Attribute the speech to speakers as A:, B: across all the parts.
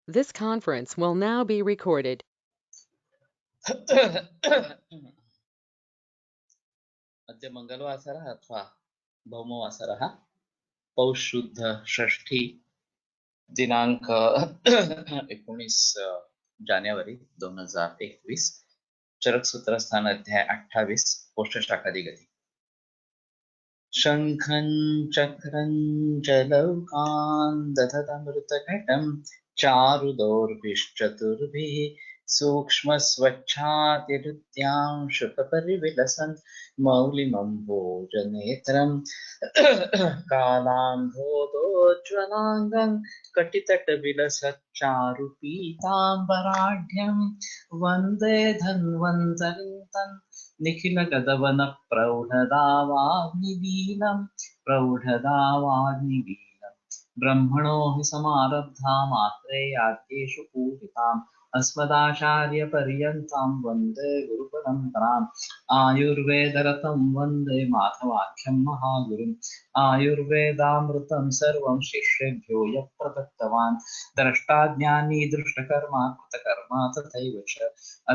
A: This conference will now be recorded.
B: अद्य मंगलवासरः अथवा भौमवासरः पौष शुद्ध षष्ठी दिनांक 19 जानेवारी 2021 चरक सूत्र स्थान अध्याय 28 पोष्ट शाखादिगति शंखं चक्रं च लौकान् दधतमृतकटं चारुदौर्भिश्चतुर्भिः सूक्ष्मस्वच्छातिरुद्यां शुकपरिविलसन् मौलिमम्भोजनेत्रं कालाम्भोदोज्ज्वलाङ्गं कटितटविलसच्चारुपीताम्बराढ्यं वन्दे धन्वन्तरिं तं निखिलगदवनप्रौढदावाग्निवीलं ब्रह्मणो हि समारब्धा मात्रेयाद्येषु पूजिताम् अस्मदाचार्यपर्यन्तां वन्दे गुरुपरम्पराम् आयुर्वेदरतं वन्दे माधवाख्यं महागुरुम् आयुर्वेदामृतं सर्वं शिष्येभ्यो यः प्रदत्तवान् द्रष्टाज्ञानी दृष्टकर्मा कृतकर्मा तथैव च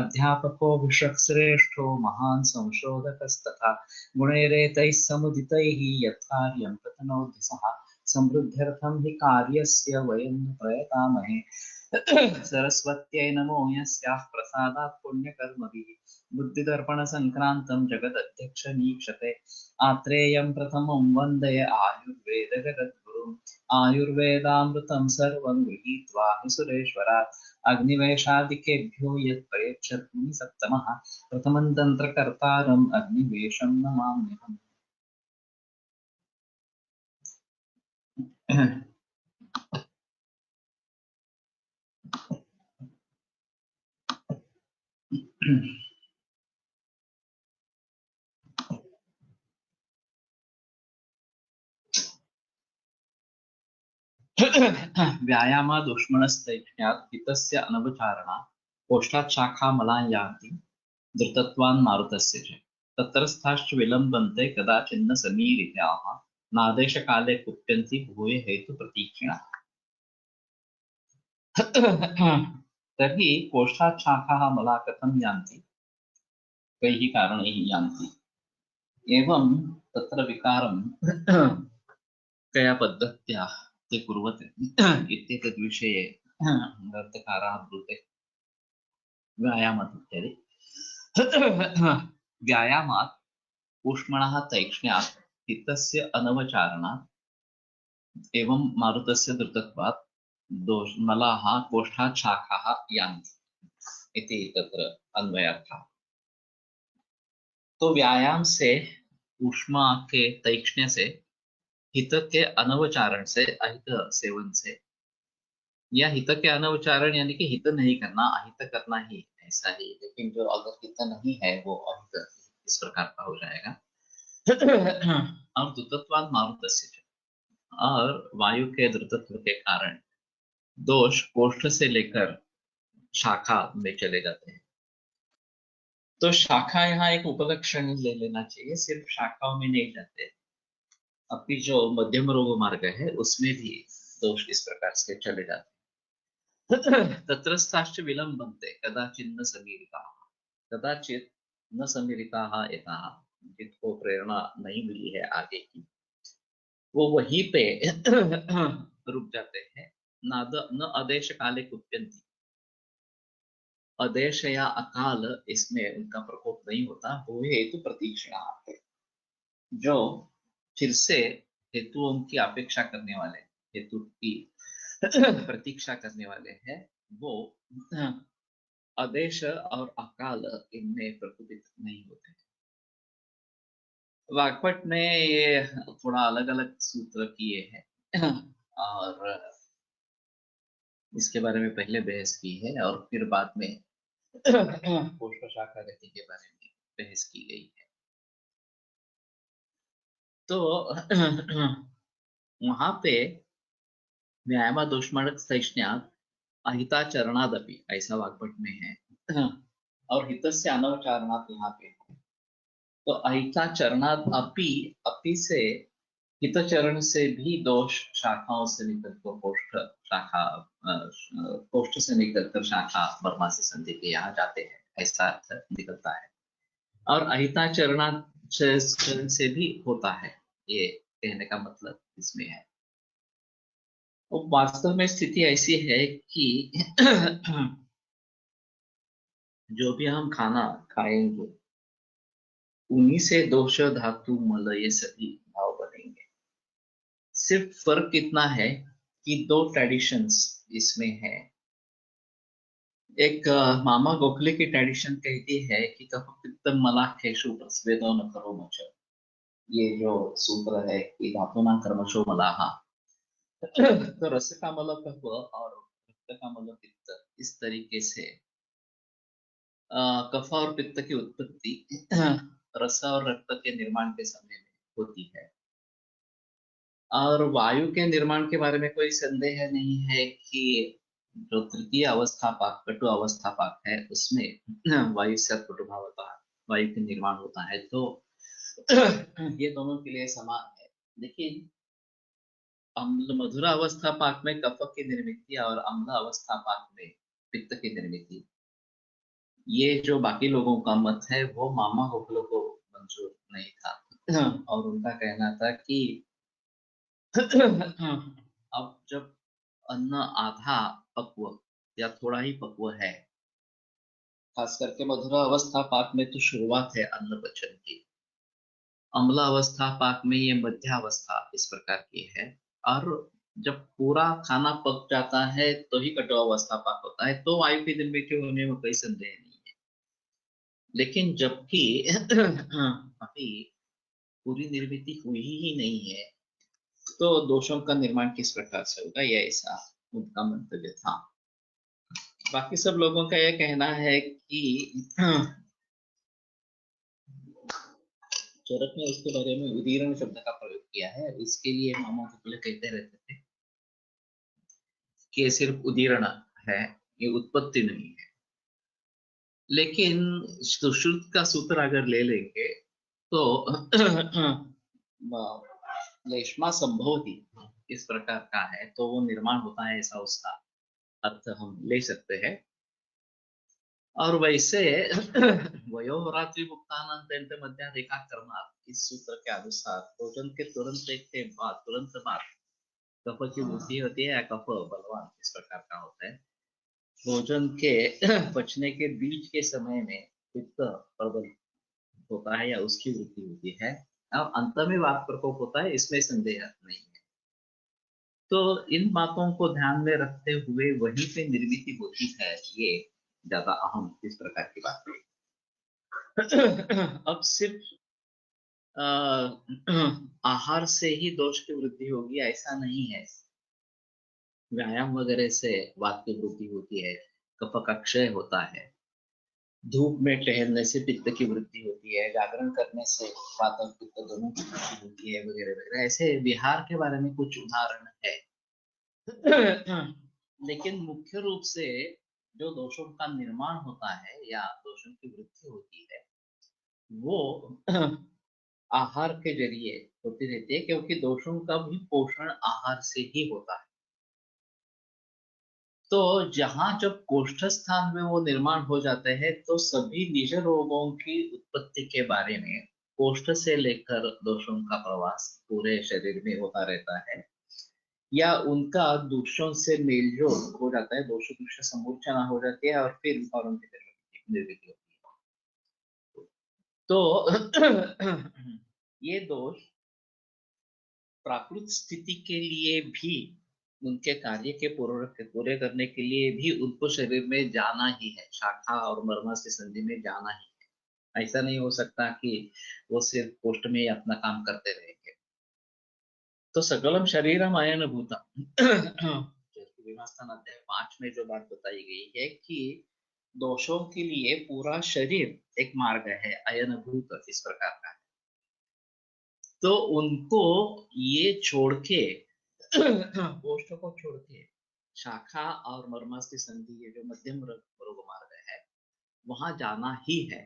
B: अध्यापको विश्वश्रेष्ठो महान् संशोधकस्तथा गुणैरेतैः समुदितैः यत्कार्यं प्रतनोति सः समृद्ध्यर्थं हि कार्यस्य वयं प्रयतामहे सरस्वत्यै नमो यस्याः प्रसादात् पुण्यकर्मभिः बुद्धिदर्पणसङ्क्रान्तं जगदध्यक्षमीक्षते आत्रेयं प्रथमं वन्दे आयुर्वेदजगद्गुरुम् आयुर्वेदामृतं सर्वं गृहीत्वा हि सुरेश्वरात् अग्निवेशादिकेभ्यो यत्परेक्षत् सप्तमः प्रथमं तन्त्रकर्तारम् अग्निवेशं नमाम्यहम्। व्यायामादुष्मणस्तैक्ष्ण्यात् हितस्य अनवचारणात् कोष्ठात् शाखामलां यान्ति धृतत्वान् मारुतस्य च तत्रस्थाश्च विलम्बन्ते कदाचिन्न समीरिताः नादेशकाले कुप्यन्ति भूय हेतुप्रतीक्षिणः। तर्हि कोष्ठात् शाखाः मलाः कथं यान्ति, कैः कारणैः यान्ति, एवं तत्र विकारं कया पद्धत्या ते कुर्वन्ति इत्येतद्विषये ग्रन्थकाराः ब्रूते। व्यायामात् इत्यादि व्यायामात् ऊष्मणः तैक्ष्ण्यात् हितस्य अनवचारणात् एवं मारुतस्य धृतत्वात् मलाः कोष्ठात् शाखाः यान्ति इति तत्र अन्वयार्थः। तो व्यायाम से ऊष्मा के तैक्ष्ण्य से हित के अनवचारण से अहित सेवन से, या हित के अनवचारण यानी कि हित नहीं करना, अहित करना ही ऐसा ही, लेकिन जो अगर हित नहीं है वो अहित इस प्रकार का हो जाएगा। और द्रुतत्वात् मारुतस्य, और वायु के द्रुतत्व के कारण दोष कोष्ठ से लेकर शाखा में चले जाते हैं। तो शाखा यहाँ एक उपलक्षण ले लेना चाहिए, सिर्फ शाखाओं में नहीं जाते, अपनी जो मध्यम रोग मार्ग है उसमें भी दोष इस प्रकार से चले जाते हैं। तत्रस्थाश्च विलम्बन्ते कदाचित् न समीरिताः, कदाचित न समीरिताः एताः, जिनको प्रेरणा नहीं मिली है आगे की, वो वहीं पे रुक जाते हैं। न आदेश काले कुप्यन्ति, आदेश या अकाल इसमें उनका प्रकोप नहीं होता। वो हेतु प्रतीक्षिणा, जो फिर से हेतुओं की अपेक्षा करने वाले, हेतु की प्रतीक्षा करने वाले हैं, वो आदेश और अकाल इनमें प्रकोपित नहीं होते। वाग्भट ने ये थोड़ा अलग अलग सूत्र किए हैं और इसके बारे में पहले बहस की है और फिर बाद में पुष्प शाखा गति के बारे में बहस की गई है। तो वहां पे व्यायामादुष्मणः तैक्ष्ण्यात् अहिताचरणादपि, ऐसा वाग्भट में है, और हितस्य अनवचारणात् यहाँ पे है। तो अहिताचरणात् अपि से हितचरण से भी दोष शाखाओं से निकल को कोष्ठ शाखा कोष्ठ से निकलकर शाखा वर्मा से संधि के यहाँ जाते हैं, ऐसा अर्थ निकलता है। और अहिता चरण से भी होता है, ये कहने का मतलब इसमें है। तो वास्तव में स्थिति ऐसी है कि जो भी हम खाना खाएंगे उन्हीं से दोष धातु मल ये सभी भाव बनेंगे। सिर्फ फर्क इतना है कि दो ट्रेडिशंस इसमें है। एक मामा गोखले की ट्रेडिशन कहती है कि कफ पित्त मलाखेषु प्रस्वेदो न करो मच, ये जो सूत्र है कि धातुना कर्मशो मलाहा, तो रस का मल कफ और रक्त का मल पित्त, इस तरीके से कफ और पित्त की उत्पत्ति रस और रक्त के निर्माण के समय में होती है। और वायु के निर्माण के बारे में कोई संदेह नहीं है कि जो तृतीय अवस्था पाक कटु अवस्था पाक है उसमें वायु से कटुभाव होता है, वायु के निर्माण होता है। तो ये दोनों के लिए समान है। लेकिन अम्ल मधुर अवस्था पाक में कफ की निर्मित और अम्ल अवस्था पाक में पित्त की निर्मित, ये जो बाकी लोगों का मत है वो मामा गोखले को मंजूर नहीं था। और उनका कहना था कि अब जब अन्न आधा पक्व या थोड़ा ही पक्व है, खास करके मधुर अवस्था पाक में तो शुरुआत है अन्न पचन की, अम्ल अवस्था पाक में ये मध्यावस्था इस प्रकार की है, और जब पूरा खाना पक जाता है तो ही कटु अवस्था पाक होता है, तो वायु की निर्मित होने में कोई संदेह नहीं है। लेकिन जबकि अभी पूरी निर्मित हुई ही नहीं है, तो दोषों का निर्माण किस प्रकार से होगा, यह ऐसा उनका मंतव्य था। बाकी सब लोगों का यह कहना है कि चरक ने उसके बारे में उदीरण शब्द का प्रयोग किया है। इसके लिए मामा गोखले कहते रहते थे कि ये सिर्फ उदीरण है, ये उत्पत्ति नहीं है। लेकिन सुश्रुत का सूत्र अगर ले लेंगे तो लेश्मा संभवती इस प्रकार का है, तो वो निर्माण होता है, ऐसा उसका अर्थ हम ले सकते हैं। और वैसे वयोरात्रि मुक्तानंत मध्याधिका कर्मा, इस सूत्र के अनुसार भोजन के तुरंत बाद कफ की वृद्धि होती है या कफ बलवान इस प्रकार का होता है। भोजन के पचने के बीच के समय में पित्त प्रबल होता है या उसकी वृद्धि होती है, और अंत में वात प्रकोप होता है, इसमें संदेह नहीं है। तो इन बातों को ध्यान में रखते हुए वहीं पे निर्मित होती है, ये ज्यादा अहम इस प्रकार की बात है। अब सिर्फ आहार से ही दोष की वृद्धि होगी ऐसा नहीं है। व्यायाम वगैरह से वात की वृद्धि होती है, कफ का क्षय होता है, धूप में टहलने से पित्त की वृद्धि होती है, जागरण करने से वात और पित्त दोनों की वृद्धि होती है, वगैरह वगैरह। ऐसे विहार के बारे में कुछ उदाहरण है। लेकिन मुख्य रूप से जो दोषों का निर्माण होता है या दोषों की वृद्धि होती है वो आहार के जरिए होती रहती है, क्योंकि दोषों का भी पोषण आहार से ही होता है। तो जहां जब कोष्ठ स्थान में वो निर्माण हो जाते हैं तो सभी निज रोगों की उत्पत्ति के बारे में कोष्ठ से लेकर दोषों का प्रवास पूरे शरीर में होता रहता है, या उनका दूषों से मेलजोल हो जाता है, दोष दूष समूर्छना हो जाती है, और फिर और उनकी निर्मित होती है। तो ये दोष प्राकृत स्थिति के लिए भी, उनके कार्य के पूरे करने के लिए भी उनको शरीर में जाना ही है, शाखा और मर्म की संधि में जाना ही है। ऐसा नहीं हो सकता कि वो सिर्फ कोष्ठ में ही अपना काम करते रहेंगे। तो सकलम शरीरम अयन भूतम, विमास्थान अध्याय 5 में जो बात बताई गई है कि दोषों के लिए पूरा शरीर एक मार्ग है, अयन भूत इस प्रकार का है। तो उनको ये छोड़ के कोष्ठ को छोड़ के शाखा और मर्मास की संधि, ये जो मध्यम रोग मार्ग है, वहां जाना ही है।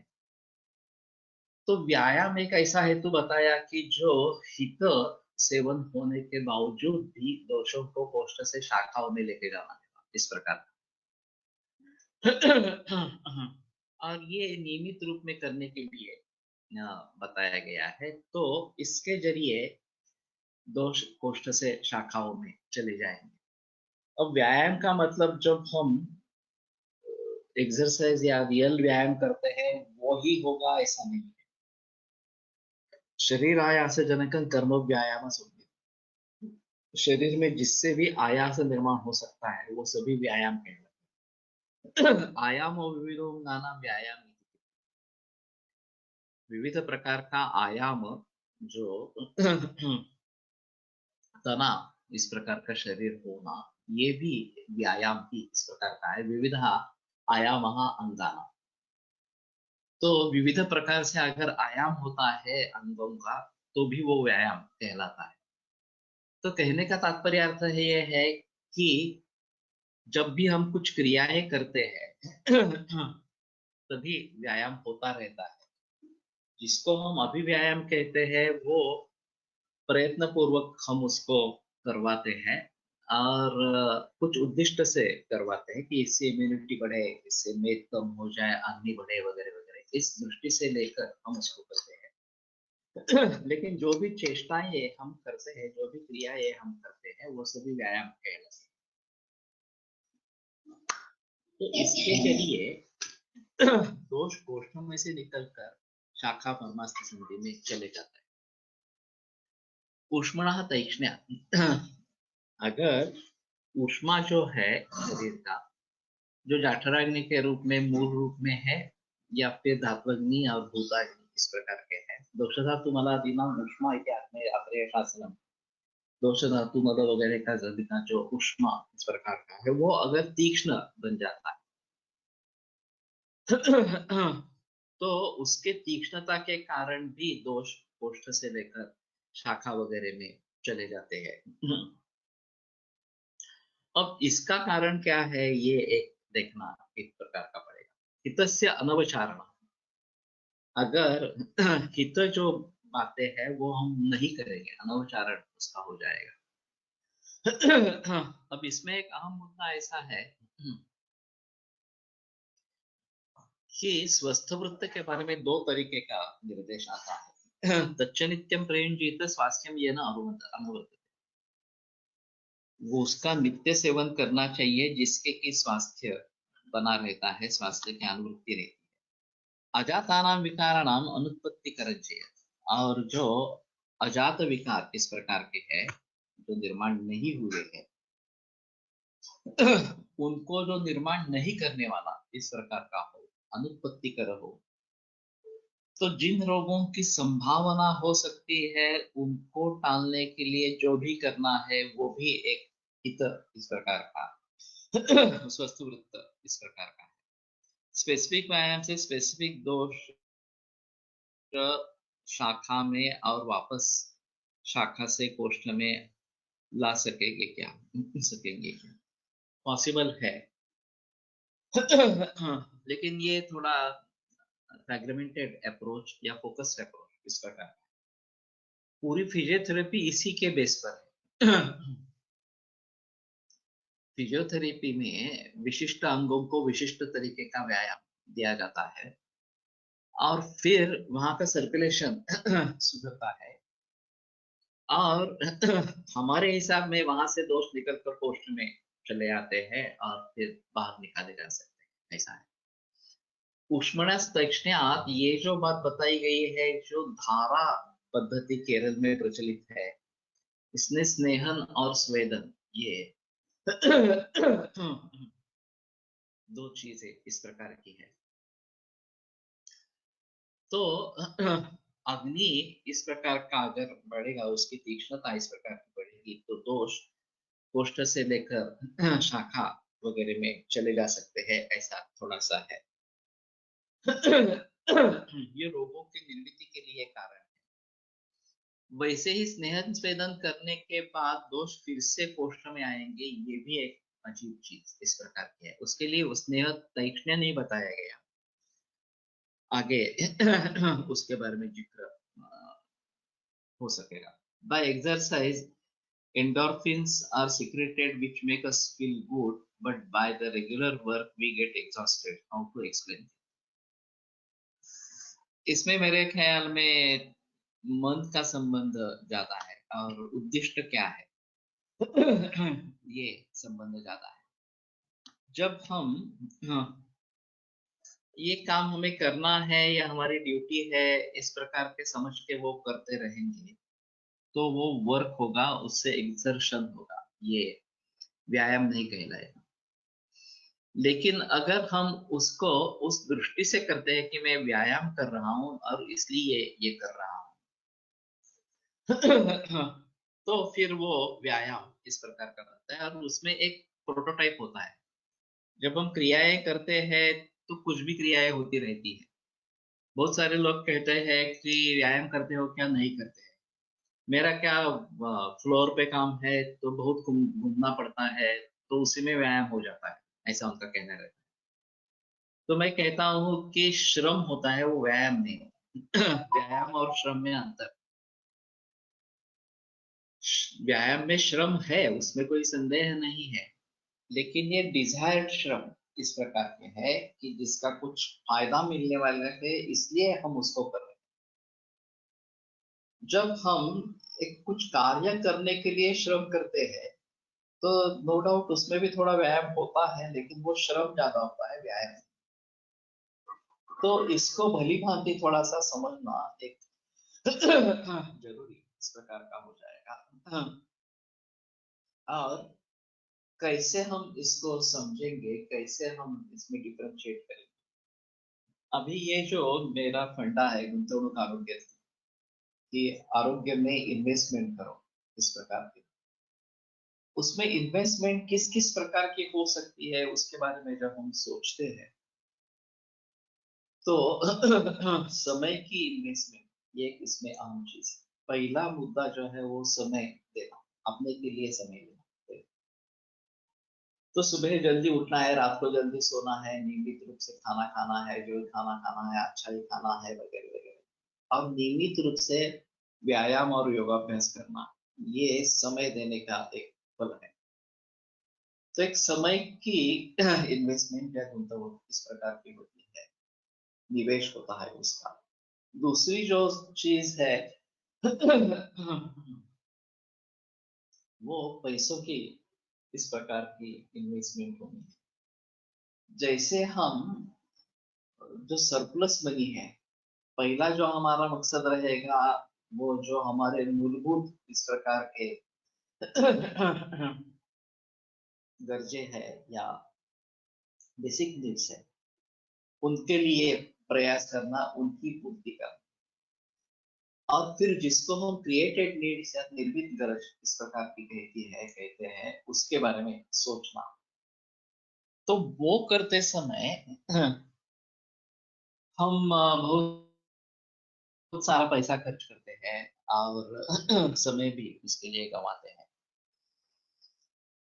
B: तो व्यायाम एक ऐसा हेतु बताया कि जो हित सेवन होने के बावजूद भी दोषों को कोष्ठ से शाखाओं में लेके जाना है, इस प्रकार। और ये नियमित रूप में करने के लिए बताया गया है, तो इसके जरिए दोष कोष्ठ से शाखाओं में चले जाएंगे। अब व्यायाम का मतलब जब हम एक्सरसाइज या रियल व्यायाम करते हैं वो ही होगा ऐसा नहीं है। शरीर आयास जनकं कर्म व्यायाम होती, शरीर में जिससे भी आयास निर्माण हो सकता है वो सभी व्यायाम कहलाते हैं। आयाम और विविधो नाना व्यायाम, विविध प्रकार का आयाम जो तनाव, इस प्रकार का शरीर होना, ये भी व्यायाम ही इस प्रकार का है। विविध आयाम अंगाना, तो विविध प्रकार से अगर आयाम होता है अंगों का तो भी वो व्यायाम कहलाता है। तो कहने का तात्पर्य अर्थ है ये है कि जब भी हम कुछ क्रियाएं करते हैं तभी व्यायाम होता रहता है। जिसको हम अभिव्यायाम कहते हैं वो प्रयत्न पूर्वक हम उसको करवाते हैं और कुछ उद्दिष्ट से करवाते हैं कि इससे इम्यूनिटी बढ़े, इससे मेद कम हो जाए, अग्नि बढ़े वगैरह वगैरह, इस दृष्टि से लेकर हम उसको करते हैं। लेकिन जो भी चेष्टाएं हम करते हैं, जो भी क्रियाएं हम करते हैं, वो सभी व्यायाम कहलाते हैं। तो इसके जरिए दोष कोष्ठों में से निकलकर शाखा परमास्थ संधि में चले जाता है। ऊष्मणः तैक्ष्ण्या, अगर ऊष्मा जो है शरीर का, जो जठराग्नि के रूप में मूल रूप में है या फिर धात्वग्नि और भूताग्नि इस प्रकार के हैं, दोष धातु मलादीनां ऊष्मा इत्यादि अत्रेय शासनम, दोष धातु मल वगैरह का जदिना जो ऊष्मा इस प्रकार का है वो अगर तीक्ष्ण बन जाता है तो उसके तीक्ष्णता के कारण भी दोष कोष्ठ से लेकर शाखा वगैरह में चले जाते हैं। अब इसका कारण क्या है ये एक देखना एक प्रकार का पड़ेगा। हितस्य अनवचारण, अगर हित जो बातें हैं वो हम नहीं करेंगे, अनवचारण उसका हो जाएगा। अब इसमें एक अहम मुद्दा ऐसा है कि स्वस्थ वृत्त के बारे में दो तरीके का निर्देश आता है। तच्च नित्यम प्रयुंजीत स्वास्थ्यम येन अनुवर्तते, वो उसका नित्य सेवन करना चाहिए जिसके कि स्वास्थ्य बना रहता है, स्वास्थ्य की अनुवृत्ति रहती है। अजातानाम विकाराणाम अनुत्पत्ति करज्य, और जो अजात विकार इस प्रकार के हैं जो निर्माण नहीं हुए हैं उनको जो निर्माण नहीं करने वाला इस प्रकार का हो, अनुत्पत्ति कर हो, तो जिन रोगों की संभावना हो सकती है उनको टालने के लिए जो भी करना है वो भी एक हित इस प्रकार का स्वस्थ वृत्त इस प्रकार का है। स्पेसिफिक व्यायाम से स्पेसिफिक दोष शाखा में और वापस शाखा से कोष्ठ में ला सकेंगे क्या, सकेंगे क्या, पॉसिबल है। लेकिन ये थोड़ा फ्रैग्मेंटेड अप्रोच या फोकस्ड अप्रोच इस प्रकार है। पूरी फिजियोथेरेपी इसी के बेस पर है। फिजियोथेरेपी में विशिष्ट अंगों को विशिष्ट तरीके का व्यायाम दिया जाता है और फिर वहां का सर्कुलेशन सुधरता है और हमारे हिसाब में वहां से दोष निकलकर कोष्ठ में चले आते हैं और फिर बाहर निकाले जा सकते हैं, ऐसा है। ऊष्मणस्तैक्ष्ण्यात्, ये जो बात बताई गई है, जो धारा पद्धति केरल में प्रचलित है, इसने स्नेहन और स्वेदन ये दो चीजें इस प्रकार की है। तो अग्नि इस प्रकार का अगर बढ़ेगा, उसकी तीक्ष्णता इस प्रकार की बढ़ेगी तो दोष कोष्ठ से लेकर शाखा वगैरह में चले जा सकते हैं, ऐसा थोड़ा सा है। ये रोगों की निर्मिति के लिए कारण है। वैसे ही स्नेहन स्वेदन करने के बाद दोष फिर से कोष्ठ में आएंगे, ये भी एक अजीब चीज इस प्रकार की है। उसके लिए स्नेह तैक्ष्ण्य नहीं बताया गया, आगे उसके बारे में जिक्र हो सकेगा। By exercise, endorphins are secreted which make us feel good, but by the regular work we get exhausted. How to explain? इसमें मेरे ख्याल में मन का संबंध ज्यादा है और उद्दिष्ट क्या है ये संबंध ज्यादा है। जब हम हाँ, ये काम हमें करना है या हमारी ड्यूटी है इस प्रकार के समझ के वो करते रहेंगे तो वो वर्क होगा, उससे एक्सर्शन होगा, ये व्यायाम नहीं कहलाएगा। लेकिन अगर हम उसको उस दृष्टि से करते हैं कि मैं व्यायाम कर रहा हूं और इसलिए ये कर रहा हूं तो फिर वो व्यायाम इस प्रकार का रहता है और उसमें एक प्रोटोटाइप होता है। जब हम क्रियाएं करते हैं तो कुछ भी क्रियाएं होती रहती है। बहुत सारे लोग कहते हैं कि व्यायाम करते हो क्या, नहीं करते हैं। मेरा क्या, फ्लोर पे काम है तो बहुत घूमना पड़ता है तो उसी में व्यायाम हो जाता है, ऐसा उनका कहना रहता है। तो मैं कहता हूँ कि श्रम होता है वो व्यायाम नहीं होता व्यायाम और श्रम में अंतर। व्यायाम में श्रम है, उसमें कोई संदेह नहीं है, लेकिन ये डिजायर्ड श्रम इस प्रकार के है कि जिसका कुछ फायदा मिलने वाला है इसलिए हम उसको कर रहे हैं। जब हम एक कुछ कार्य करने के लिए श्रम करते हैं तो नो डाउट उसमें भी थोड़ा व्यायाम होता है, लेकिन वो श्रम ज्यादा होता है, व्यायाम। तो इसको भली भांति थोड़ा सा समझना एक जरूरी इस प्रकार का हो जाएगा। और कैसे हम इसको समझेंगे, कैसे हम इसमें डिफरेंशिएट करेंगे। अभी ये जो मेरा फंडा है गुंतवणूक आरोग्य कि आरोग्य में इन्वेस्टमेंट करो इस प्रकार की, उसमें इन्वेस्टमेंट किस किस प्रकार की हो सकती है उसके बारे में जब हम सोचते हैं तो समय की इन्वेस्टमेंट ये एक इसमें अहम चीज है। पहला मुद्दा जो है वो समय देना, अपने के लिए समय देना। तो सुबह जल्दी उठना है, रात को जल्दी सोना है, नियमित रूप से खाना खाना है, जो खाना खाना है अच्छा ही खाना है, वगैरह वगैरह, और नियमित रूप से व्यायाम और योगाभ्यास करना, ये समय देने का एक फल है। तो एक समय की इन्वेस्टमेंट या गुंतवणूक इस प्रकार की होती है, निवेश होता है उसका। दूसरी जो चीज है वो पैसों की इस प्रकार की इन्वेस्टमेंट होनी है। जैसे हम जो सरप्लस मनी है, पहला जो हमारा मकसद रहेगा वो जो हमारे मूलभूत इस प्रकार के गरजे है या बेसिक नीड्स है, उनके लिए प्रयास करना, उनकी पूर्ति करना। और फिर जिसको हम क्रिएटेड नीड्स या निर्मित गरज इस प्रकार की कहते हैं उसके बारे में सोचना। तो वो करते समय हम बहुत सारा पैसा खर्च करते हैं और समय भी उसके लिए गंवाते हैं।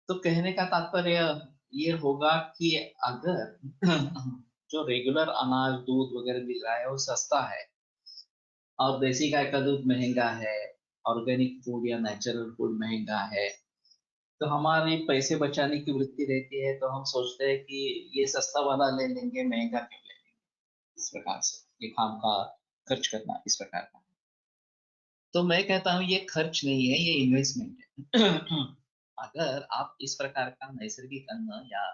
B: तो कहने का तात्पर्य ये होगा कि अगर जो रेगुलर अनाज दूध वगैरह मिल रहा है वो सस्ता है और देसी गाय का दूध महंगा है, ऑर्गेनिक फूड या नेचुरल फूड महंगा है, तो हमारी पैसे बचाने की वृत्ति रहती है, तो हम सोचते हैं कि ये सस्ता वाला ले लेंगे, महंगा क्यों ले लेंगे। इस प्रकार से ये खाम का खर्च करना इस प्रकार का। तो मैं कहता हूँ ये खर्च नहीं है, ये इन्वेस्टमेंट है अगर आप इस प्रकार का नैसर्गिक अन्न या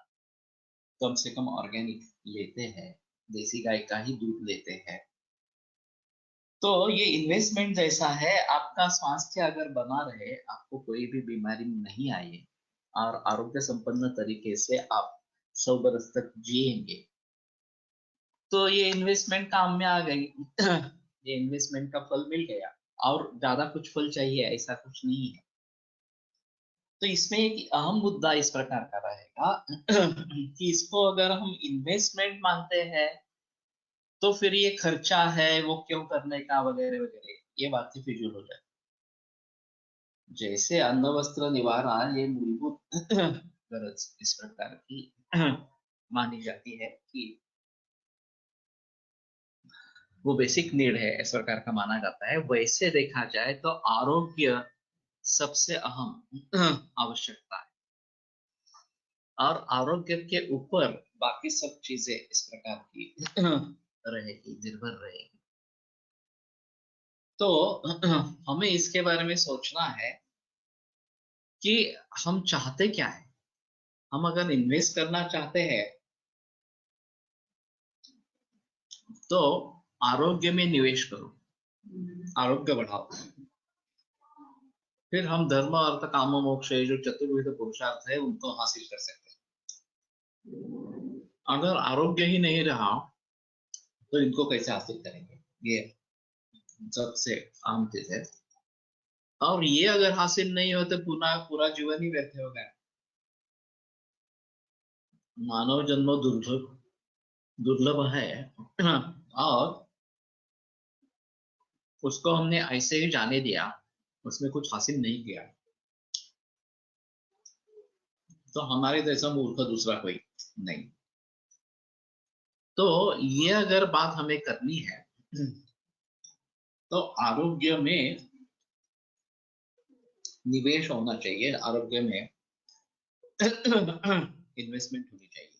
B: कम से कम ऑर्गेनिक लेते हैं, देसी गाय का ही दूध लेते हैं, तो ये इन्वेस्टमेंट जैसा है। आपका स्वास्थ्य अगर बना रहे, आपको कोई भी बीमारी नहीं आए और आरोग्य संपन्न तरीके से आप 100 बरस तक जिएंगे, तो ये इन्वेस्टमेंट काम में आ गई ये इन्वेस्टमेंट का फल मिल गया और ज्यादा कुछ फल चाहिए ऐसा कुछ नहीं है। तो इसमें एक अहम मुद्दा इस प्रकार का रहेगा कि इसको अगर हम इन्वेस्टमेंट मानते हैं तो फिर ये खर्चा है वो क्यों करने का, वगैरह वगैरह, ये बातें फिजूल हो जाती। जैसे अन्न वस्त्र निवारा ये मूलभूत गरज इस प्रकार की मानी जाती है कि वो बेसिक नीड है इस प्रकार का माना जाता है। वैसे देखा जाए तो आरोग्य सबसे अहम आवश्यकता है, और आरोग्य के ऊपर बाकी सब चीजें इस प्रकार की रहेगी, निर्भर रहेगी। तो हमें इसके बारे में सोचना है कि हम चाहते क्या है। हम अगर इन्वेस्ट करना चाहते हैं तो आरोग्य में निवेश करो, आरोग्य बढ़ाओ, फिर हम धर्म अर्थ काम मोक्ष जो चतुर्विध पुरुषार्थ है उनको हासिल कर सकते हैं। अगर आरोग्य ही नहीं रहा तो इनको कैसे हासिल करेंगे, ये सबसे आम चीज है। और ये अगर हासिल नहीं हो तो पूरा पूरा जीवन ही व्यर्थ हो गया। मानव जन्म दुर्लभ दुर्लभ है और उसको हमने ऐसे ही जाने दिया, उसमें कुछ हासिल नहीं किया, तो हमारे जैसा मूर्ख दूसरा कोई नहीं। तो ये अगर बात हमें करनी है तो आरोग्य में निवेश होना चाहिए, आरोग्य में इन्वेस्टमेंट होनी चाहिए।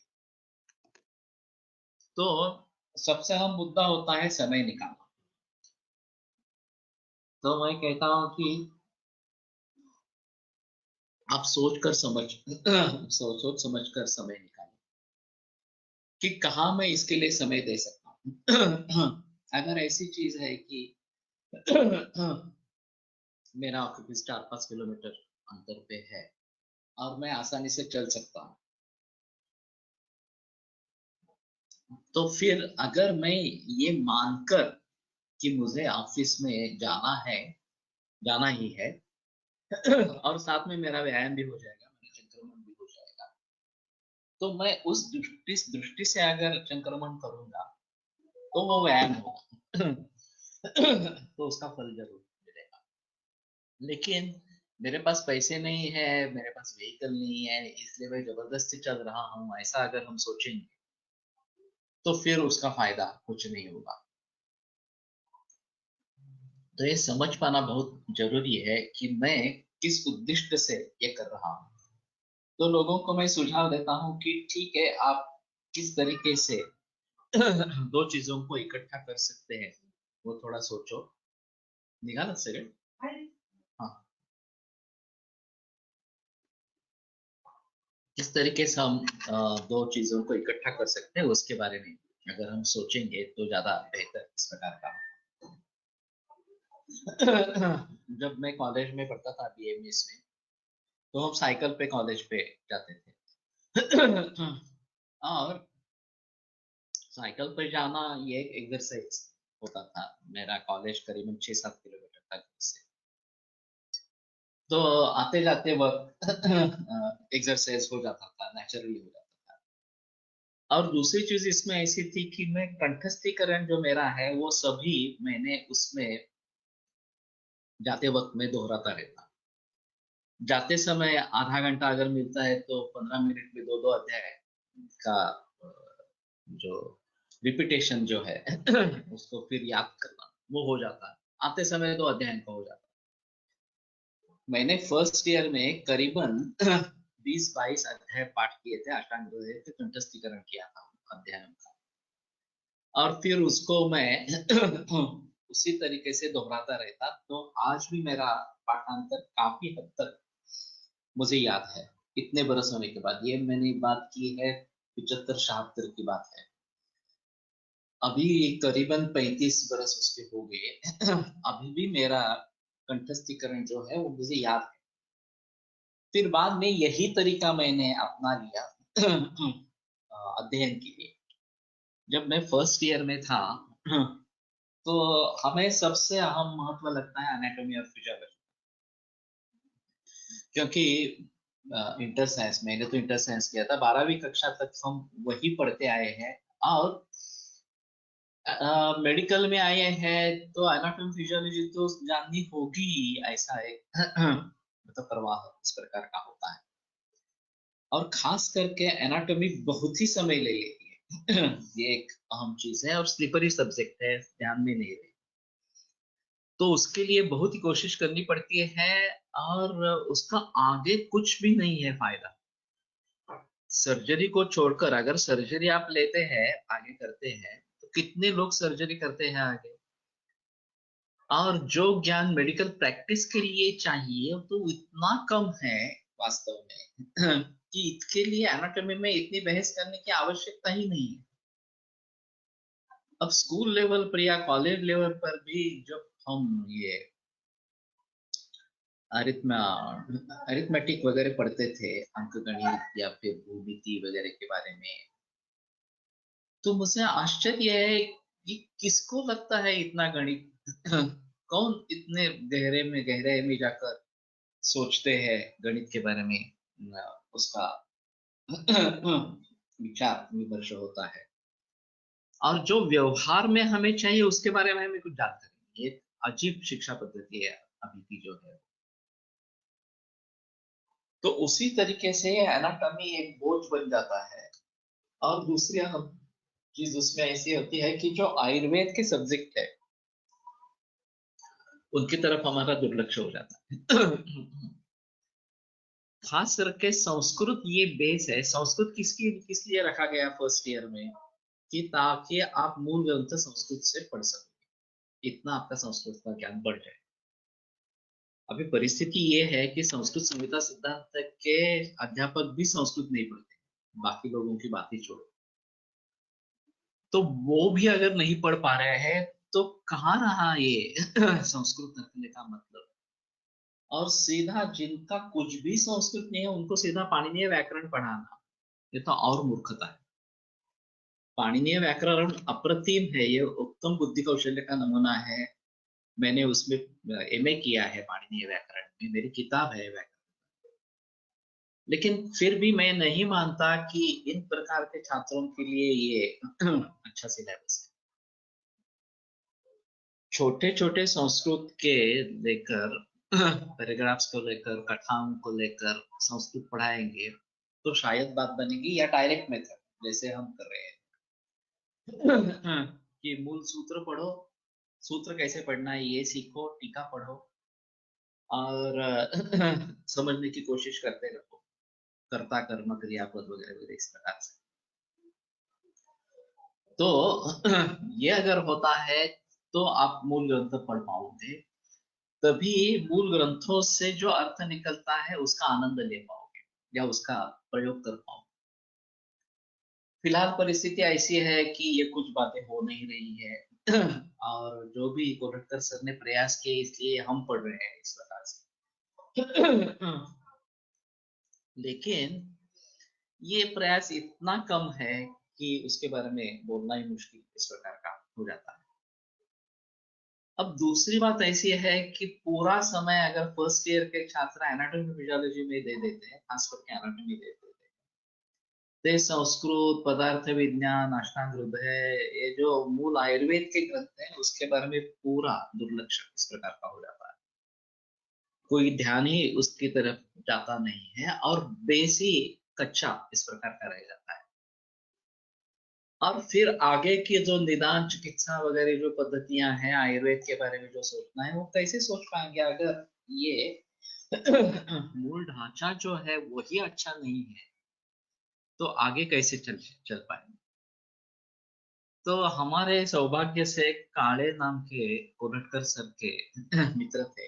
B: तो सबसे अहम मुद्दा होता है समय निकालना। तो मैं कहता हूं कि आप सोच कर समझ सोच समझ कर समय निकालें कि कहाँ मैं इसके लिए समय दे सकता हूँ। अगर ऐसी चीज है कि मेरा ऑफिस 4-5 किलोमीटर अंतर पे है और मैं आसानी से चल सकता हूँ, तो फिर अगर मैं ये मानकर कि मुझे ऑफिस में जाना ही है और साथ में मेरा व्यायाम भी हो जाएगा, मेरा संक्रमण भी हो जाएगा, तो मैं उस दृष्टि से अगर संक्रमण करूंगा तो वो व्यायाम होगा तो उसका फल जरूर मिलेगा। लेकिन मेरे पास पैसे नहीं है, मेरे पास व्हीकल नहीं है, इसलिए मैं जबरदस्ती चल रहा हूँ, ऐसा अगर हम सोचेंगे तो फिर उसका फायदा कुछ नहीं होगा। तो ये समझ पाना बहुत जरूरी है कि मैं किस उद्देश्य से ये कर रहा हूँ। तो लोगों को मैं सुझाव देता हूँ कि ठीक है, आप किस तरीके से दो चीजों को इकट्ठा कर सकते हैं वो थोड़ा सोचो। निकाल सेकंड। हाँ, किस तरीके से हम दो चीजों को इकट्ठा कर सकते हैं उसके बारे में अगर हम सोचेंगे तो ज्यादा बेहतर इस प्रकार का। जब मैं कॉलेज में पढ़ता था बीएमएस में, तो हम साइकिल पे कॉलेज पे जाते थे और साइकिल पे जाना ये एक एक्सरसाइज होता था। मेरा कॉलेज करीबन 6-7 किलोमीटर था घर से, तो आते जाते वक्त एक्सरसाइज हो जाता था, नेचुरली हो जाता था। और दूसरी चीज इसमें ऐसी थी कि मैं कंठस्थीकरण जो मेरा है वो सभी मैंने उसमें जाते वक्त में दोहराता रहता। जाते समय आधा घंटा अगर मिलता है तो 15 मिनट में 2-2 अध्याय का जो रिपीटेशन जो है उसको फिर याद करना वो हो जाता है। आते समय तो अध्ययन का हो जाता। मैंने फर्स्ट ईयर में करीबन 20-22 अध्याय पाठ किए थे, अष्टांग हृदय के कंठस्थीकरण किया था अध्ययन का, और फिर उसको मैं उसी तरीके से दोहराता रहता। तो आज भी मेरा पाठांतर काफी हद तक मुझे याद है इतने बरस होने के बाद। ये मैंने बात की है 75-76 की बात है, अभी करीबन 35 बरस उसके हो गए अभी भी मेरा कंठस्थीकरण जो है वो मुझे याद है। फिर बाद में यही तरीका मैंने अपना लिया अध्ययन के लिए। जब मैं फर्स्ट ईयर में था तो हमें सबसे अहम महत्व लगता है एनाटॉमी ऑफ फिजियोलॉजी, क्योंकि इंटर साइंस, मैंने तो इंटर साइंस किया था, 12वीं कक्षा तक हम वही पढ़ते आए हैं। और मेडिकल में आए हैं तो एनाटॉमी फिजियोलॉजी तो जाननी होगी ही, ऐसा एक मतलब प्रवाह इस प्रकार का होता है। और खास करके एनाटॉमी बहुत ही समय ले लेती है, ये एक अहम चीज है और स्लीपरी सब्जेक्ट है, ध्यान में नहीं रहे। तो उसके लिए बहुत ही कोशिश करनी पड़ती है और उसका आगे कुछ भी नहीं है फायदा। सर्जरी को छोड़कर अगर सर्जरी आप लेते हैं, आगे करते हैं, तो कितने लोग सर्जरी करते हैं आगे। और जो ज्ञान मेडिकल प्रैक्टिस के लिए चाहिए तो इतना कम है वास्तव में कि इसके लिए एनाटॉमी में इतनी बहस करने की आवश्यकता ही नहीं है। अब स्कूल लेवल पर या कॉलेज लेवल पर भी जब हम ये अरिथमेटिक वगैरह पढ़ते थे, अंकगणित या फिर भूमिति वगैरह के बारे में, तो मुझे आश्चर्य है कि किसको लगता है इतना गणित कौन इतने गहरे में जाकर सोचते हैं गणित के बारे में, उसका विचार विमर्श होता है। और जो व्यवहार में हमें चाहिए उसके बारे में हमें कुछ जानकारी नहीं। ये अजीब शिक्षा पद्धति है अभी की जो है। तो उसी तरीके से एनाटॉमी एक बोझ बन जाता है। और दूसरी अहम चीज उसमें ऐसी होती है कि जो आयुर्वेद के सब्जेक्ट है उनकी तरफ हमारा दुर्लक्ष हो जाता है। खास करके संस्कृत ये बेस है। संस्कृत किस लिए रखा गया फर्स्ट ईयर में, कि ताकि आप मूल ग्रंथ संस्कृत से पढ़ सको, इतना आपका संस्कृत का ज्ञान बढ़ जाए। अभी परिस्थिति ये है कि संस्कृत संहिता सिद्धांत के अध्यापक भी संस्कृत नहीं पढ़ते, बाकी लोगों की बात ही छोड़ो। तो वो भी अगर नहीं पढ़ पा रहे हैं तो कहाँ रहा ये संस्कृत रखने का मतलब। और सीधा जिनका कुछ भी संस्कृत नहीं है उनको सीधा पाणिनीय व्याकरण पढ़ाना, ये तो और मूर्खता है। पाणिनीय व्याकरण अप्रतिम है, ये उत्तम बुद्धि कौशल्य का नमूना है। मैंने उसमें एमए किया है पाणिनीय व्याकरण में, मेरी किताब है व्याकरण। लेकिन फिर भी मैं नहीं मानता कि इन प्रकार के छात्रों के लिए ये अच्छा सिलेबस है। छोटे छोटे संस्कृत के लेकर पैराग्राफ्स को लेकर कथाओं को लेकर संस्कृत पढ़ाएंगे तो शायद बात बनेगी, या डायरेक्ट मेथड जैसे हम कर रहे हैं कि मूल सूत्र पढ़ो, सूत्र कैसे पढ़ना है ये सीखो, टीका पढ़ो और समझने की कोशिश करते रहो, कर्ता कर्म क्रियापद वगैरह वगैरह इस प्रकार से। तो ये अगर होता है तो आप मूल ग्रंथ पढ़ पाओगे, तभी मूल ग्रंथों से जो अर्थ निकलता है उसका आनंद ले पाओगे या उसका प्रयोग कर पाओगे। फिलहाल परिस्थिति ऐसी है कि ये कुछ बातें हो नहीं रही है और जो भी कोलटकर सर ने प्रयास किए इसलिए हम पढ़ रहे हैं इस प्रकार से। लेकिन ये प्रयास इतना कम है कि उसके बारे में बोलना ही मुश्किल इस प्रकार का हो जाता है। अब दूसरी बात ऐसी है कि पूरा समय अगर फर्स्ट ईयर के छात्र एनाटॉमी फिजियोलॉजी में दे देते हैं, खास करके एनाटॉमी दे देते हैं, ते संस्कृत पदार्थ विज्ञान अष्टांग हृदय ये जो मूल आयुर्वेद के ग्रंथ हैं उसके बारे में पूरा दुर्लक्ष्य इस प्रकार का हो जाता है। कोई ध्यान ही उसकी तरफ जाता नहीं है और बेसी कच्चा इस प्रकार का रह जाता है। और फिर आगे की जो निदान चिकित्सा वगैरह जो पद्धतियां हैं आयुर्वेद के बारे में जो सोचना है वो कैसे सोच पाएंगे अगर ये मूल ढांचा जो है वही अच्छा नहीं है, तो आगे कैसे चल चल पाएंगे। तो हमारे सौभाग्य से काले नाम के कोलटकर सर के मित्र थे।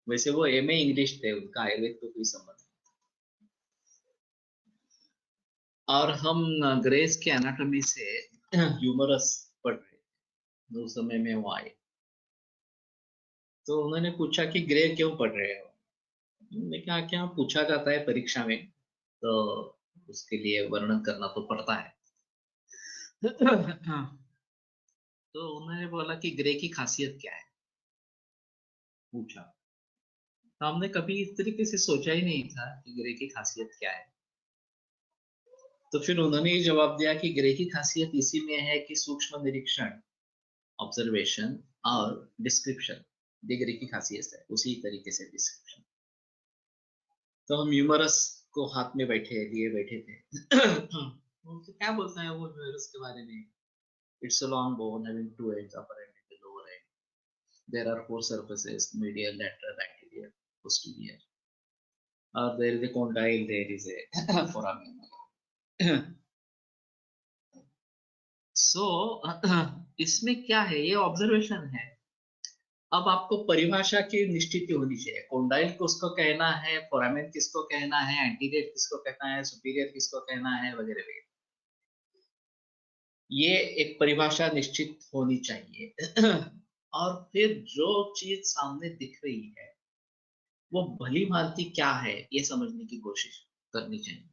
B: वैसे वो एमए इंग्लिश थे, उनका आयुर्वेद को कोई संबंध नहीं। और हम ग्रेस के एनाटॉमी से ह्यूमरस पढ़ रहे थे, उस समय में वो आए। तो उन्होंने पूछा कि ग्रे क्यों पढ़ रहे हो। मैंने कहा क्या पूछा जाता है परीक्षा में, तो उसके लिए वर्णन करना तो पड़ता है। तो उन्होंने बोला कि ग्रे की खासियत क्या है, पूछा। तो हमने कभी इस तरीके से सोचा ही नहीं था कि ग्रे की खासियत क्या है। तो फिर उन्होंने ये जवाब दिया कि ग्रे की खासियत इसी में है कि सूक्ष्म निरीक्षण, ऑब्जर्वेशन और डिस्क्रिप्शन, ये ग्रे की खासियत है, उसी तरीके से डिस्क्रिप्शन। तो हम ह्यूमरस को हाथ में बैठे लिए बैठे थे। क्या बोलते हैं वो न्यूमेरस के बारे में? It's a long bone having two ends, upper end and lower end. There are four surfaces, medial, lateral, anterior, posterior. There is a condyle, there is a foramen. सो इसमें क्या है, ये ऑब्जर्वेशन है. अब आपको परिभाषा की निश्चित होनी चाहिए. कोंडाइल किसको कहना है, फोरामेन किसको कहना है, एंटीरियर किसको कहना है, सुपीरियर किसको कहना है, वगैरह वगैरह. ये एक परिभाषा निश्चित होनी चाहिए. और फिर जो चीज सामने दिख रही है वो भली भांति क्या है ये समझने की कोशिश करनी चाहिए.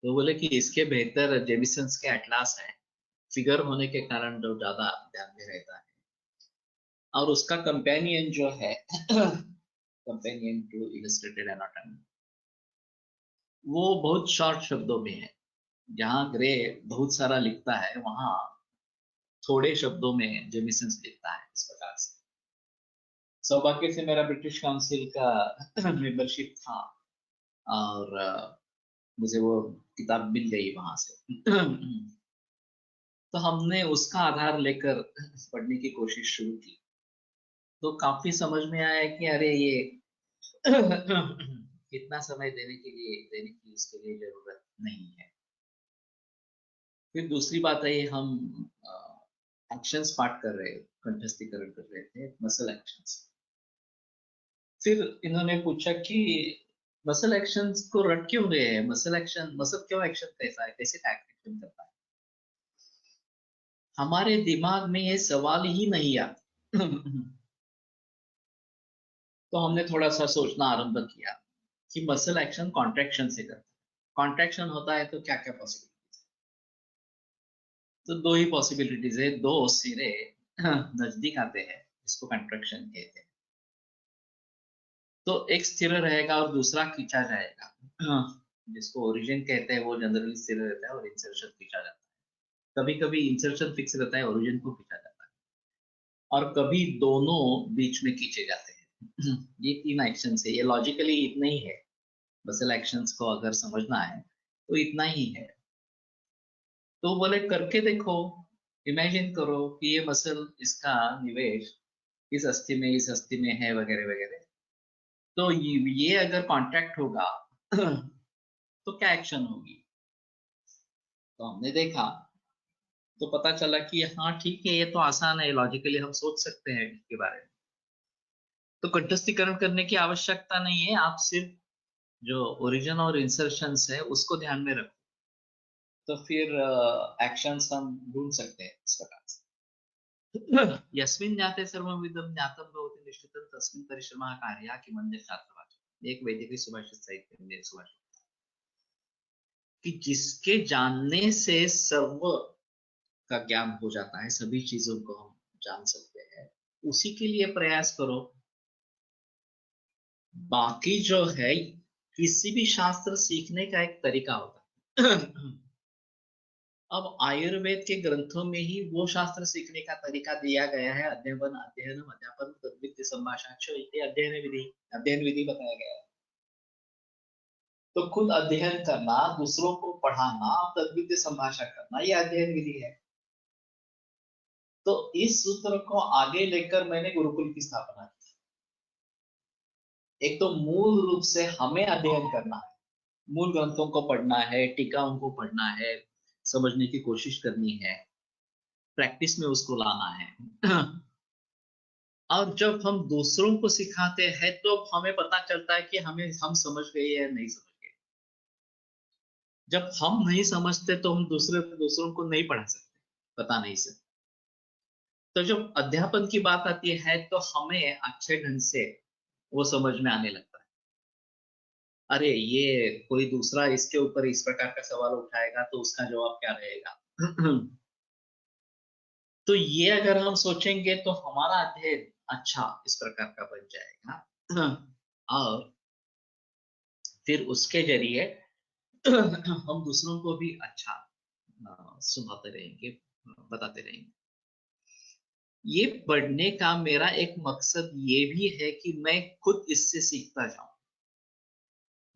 B: तो बोले कि इसके बेहतर जेमिसन्स के एटलास है, फिगर होने के कारण जो ज्यादा ध्यान में रहता है. और उसका कंपेनियन जो है कंपेनियन टू इलस्ट्रेटेड एनाटॉमी, वो बहुत शॉर्ट शब्दों में है. जहां ग्रे बहुत सारा लिखता है वहां थोड़े शब्दों में जेमिसन्स लिखता है इस प्रकार से. सौभाग्य से मेरा ब्रिटिश काउंसिल का मेंबरशिप था और मुझे वो किताब मिल गई वहां से. तो हमने उसका आधार लेकर पढ़ने की कोशिश शुरू की. तो काफी समझ में आया कि अरे ये कितना समय देने की इसके लिए जरूरत नहीं है. फिर दूसरी बात है, हम एक्शंस पार्ट कर रहे, कंठस्थीकरण कर रहे थे, मसल एक्शंस. फिर इन्होंने पूछा कि मसल एक्शंस को रट क्यों रहे हैं, मसल क्यों एक्शन कैसा है, कैसे एक्शन करता है. हमारे दिमाग में ये सवाल ही नहीं आता. तो हमने थोड़ा सा सोचना आरंभ किया कि मसल एक्शन कॉन्ट्रैक्शन से करता है. कॉन्ट्रैक्शन होता है तो क्या क्या पॉसिबिलिटीज. तो दो ही पॉसिबिलिटीज है, दो सिरे नजदीक आते हैं जिसको कॉन्ट्रैक्शन कहते हैं. तो एक स्थिर रहेगा और दूसरा खींचा जाएगा, जिसको ओरिजिन कहते हैं. वो जनरली स्थिर रहता है और इंसर्शन खींचा जाता है. कभी कभी इंसर्शन फिक्स रहता है, ओरिजिन को खींचा जाता है, और कभी दोनों बीच में खींचे जाते हैं. ये तीन एक्शन है. ये लॉजिकली इतना ही है. मसल एक्शंस को अगर समझना है तो इतना ही है. तो बोले करके देखो, इमेजिन करो कि ये मसल, इसका निवेश इस अस्थि में है, वगैरह वगैरह. तो ये अगर कांटेक्ट होगा तो क्या एक्शन होगी. तो हमने देखा तो पता चला कि हाँ ठीक है, ये तो आसान है, लॉजिकली हम सोच सकते हैं इसके बारे में. तो कंठस्थीकरण करने की आवश्यकता नहीं है. आप सिर्फ जो ओरिजिन और इंसर्शन है उसको ध्यान में रखो, तो फिर एक्शंस हम ढूंढ सकते हैं इस प्रकार से. यस्मिन् ज्ञाते सर्वमिदं ज्ञातं भवति निश्चितं तस्मिन् परिश्रमः कार्यः किमन्यः शास्त्रवाचः. एक वैदिक सुभाषित साहित्य में सुभाषित कि जिसके जानने से सर्व का ज्ञान हो जाता है, सभी चीजों को हम जान सकते हैं, उसी के लिए प्रयास करो. बाकी जो है, किसी भी शास्त्र सीखने का एक तरीका होता है. अब आयुर्वेद के ग्रंथों में ही वो शास्त्र सीखने का तरीका दिया गया है. अध्ययनम अध्यापन तद्विद्य संभाषाक्ष अध्ययन विधि बताया गया है. तो खुद अध्ययन करना, दूसरों को पढ़ाना, तद्विद्य संभाषा करना, ये अध्ययन विधि है. तो इस सूत्र को आगे लेकर मैंने गुरुकुल की स्थापना की. एक तो मूल रूप से हमें अध्ययन करना है, मूल ग्रंथों को पढ़ना है, टीकाओं को पढ़ना है, समझने की कोशिश करनी है, प्रैक्टिस में उसको लाना है. और जब हम दूसरों को सिखाते हैं तो हमें पता चलता है कि हम समझ गए या नहीं समझ गए. जब हम नहीं समझते तो हम दूसरों को नहीं पढ़ा सकते, पता नहीं सकते. तो जब अध्यापन की बात आती है तो हमें अच्छे ढंग से वो समझ में आने लगता है. अरे ये कोई दूसरा इसके ऊपर इस प्रकार का सवाल उठाएगा तो उसका जवाब क्या रहेगा. तो ये अगर हम सोचेंगे तो हमारा अध्ययन अच्छा इस प्रकार का बन जाएगा. और फिर उसके जरिए हम दूसरों को भी अच्छा सुनाते रहेंगे, बताते रहेंगे. ये पढ़ने का मेरा एक मकसद ये भी है कि मैं खुद इससे सीखता जाऊं.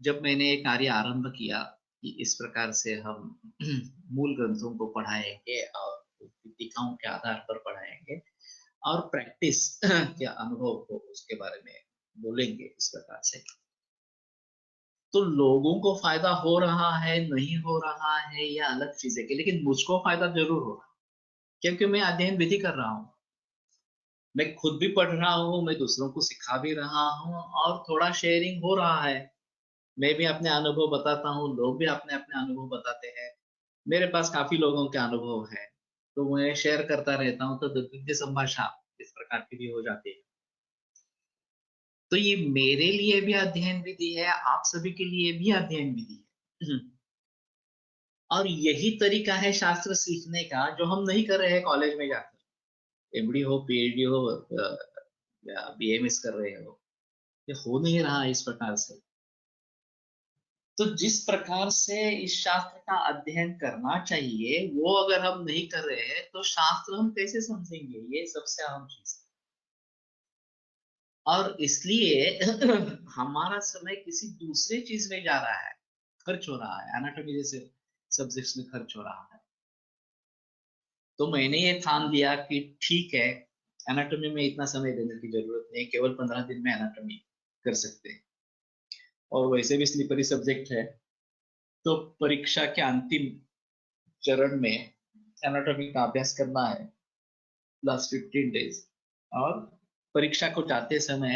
B: जब मैंने ये कार्य आरंभ किया कि इस प्रकार से हम मूल ग्रंथों को पढ़ाएंगे और टीकाओं के आधार पर पढ़ाएंगे और प्रैक्टिस के अनुभव को उसके बारे में बोलेंगे इस प्रकार से। तो लोगों को फायदा हो रहा है नहीं हो रहा है या अलग चीज है कि, लेकिन मुझको फायदा जरूर हो रहा है क्योंकि मैं अध्ययन विधि कर रहा हूँ, मैं खुद भी पढ़ रहा हूँ, मैं दूसरों को सिखा भी रहा हूँ और थोड़ा शेयरिंग हो रहा है। मैं भी अपने अनुभव बताता हूँ, लोग भी अपने अपने अनुभव बताते हैं। मेरे पास काफी लोगों के अनुभव है, तो मैं शेयर करता रहता हूँ, तो द्वितीय संभाषा इस प्रकार की भी हो जाती है। तो ये मेरे लिए भी अध्ययन विधि है, आप सभी के लिए भी अध्ययन विधि है। और यही तरीका है शास्त्र सीखने का जो हम नहीं कर रहे हैं कॉलेज में जाकर। एमडी हो, पीएचडी हो, या बीएमएस कर रहे हो, ये हो नहीं रहा इस प्रकार से। तो जिस प्रकार से इस शास्त्र का अध्ययन करना चाहिए वो अगर हम नहीं कर रहे हैं तो शास्त्र हम कैसे समझेंगे, ये सबसे अहम चीज है। और इसलिए हमारा समय किसी दूसरे चीज में जा रहा है, खर्च हो रहा है, एनाटॉमी जैसे सब्जेक्ट्स में खर्च हो रहा है। तो मैंने ये ठान लिया कि ठीक है, एनाटॉमी में इतना समय देने की जरूरत नहीं, केवल 15 दिन में एनाटॉमी कर सकते हैं। और वैसे भी स्लीपरी सब्जेक्ट है, तो परीक्षा के अंतिम चरण में एनाटॉमी का अभ्यास करना है लास्ट 15 डेज, और परीक्षा को जाते समय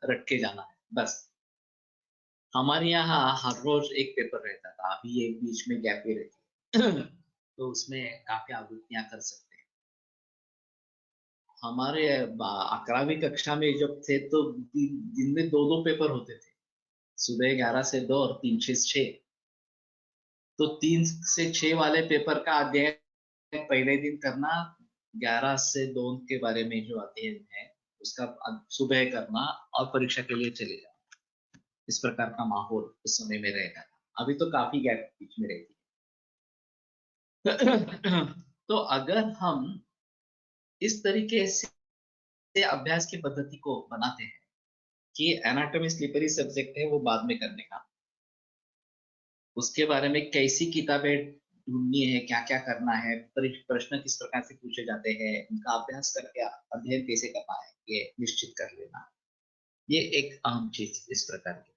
B: रट के जाना है बस। हमारे यहाँ हर रोज एक पेपर रहता था, अभी एक बीच में गैप ही रहती है तो उसमें काफी आवृत्तियां कर सकते हैं। हमारे 11वीं कक्षा में जब थे तो दिन में दो दो पेपर होते थे, सुबह 11 से 2 और 3 से 6। तो 3 से 6 वाले पेपर का अध्ययन पहले दिन करना, 11 से 2 के बारे में जो अध्ययन है उसका सुबह करना और परीक्षा के लिए चले जाना। इस प्रकार का माहौल उस समय में रहता था। अभी तो काफी गैप बीच में रहती है तो अगर हम इस तरीके से अभ्यास की पद्धति को बनाते हैं कि एनाटॉमी स्लीपरी सब्जेक्ट है वो बाद में करने का, उसके बारे में कैसी किताबें ढूंढनी है, क्या क्या करना है, प्रश्न किस प्रकार से पूछे जाते हैं, उनका अभ्यास करके अध्ययन कैसे करना है, ये निश्चित कर लेना, ये एक अहम चीज इस प्रकार की है।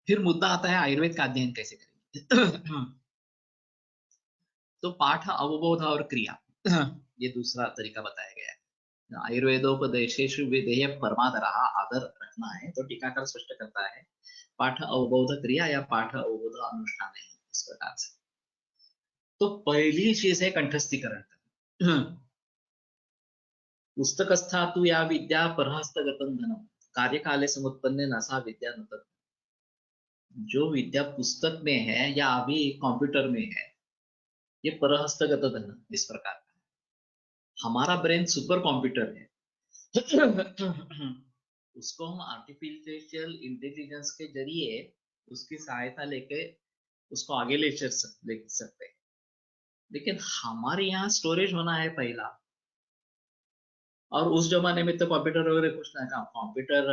B: फिर मुद्दा आता है आयुर्वेद का अध्ययन कैसे करेंगे तो पाठ, अवबोध और क्रिया, ये दूसरा तरीका बताया गया है। आयुर्वेदोपदेशेषु विधेय परमादरः, आदर रखना है, तो टीकाकार स्पष्ट करता है पाठ अवबोध क्रिया या पाठ अवबोध अनुष्ठान है, इस प्रकार से। तो पहली चीज है कंठस्थीकरण पुस्तकस्था तु या विद्या परहस्तगतं धनम, कार्यकाले समुत्पन्ने न सा विद्या न तत्। जो विद्या पुस्तक में है या अभी कंप्यूटर में है, ये परहस्तगत धन इस प्रकार का है। हमारा ब्रेन सुपर कंप्यूटर है उसको हम आर्टिफिशियल इंटेलिजेंस के जरिए उसकी सहायता लेके उसको आगे ले सकते हैं। लेकिन हमारे यहाँ स्टोरेज होना है पहला, और उस जमाने में तो कंप्यूटर वगैरह कुछ ना था। कंप्यूटर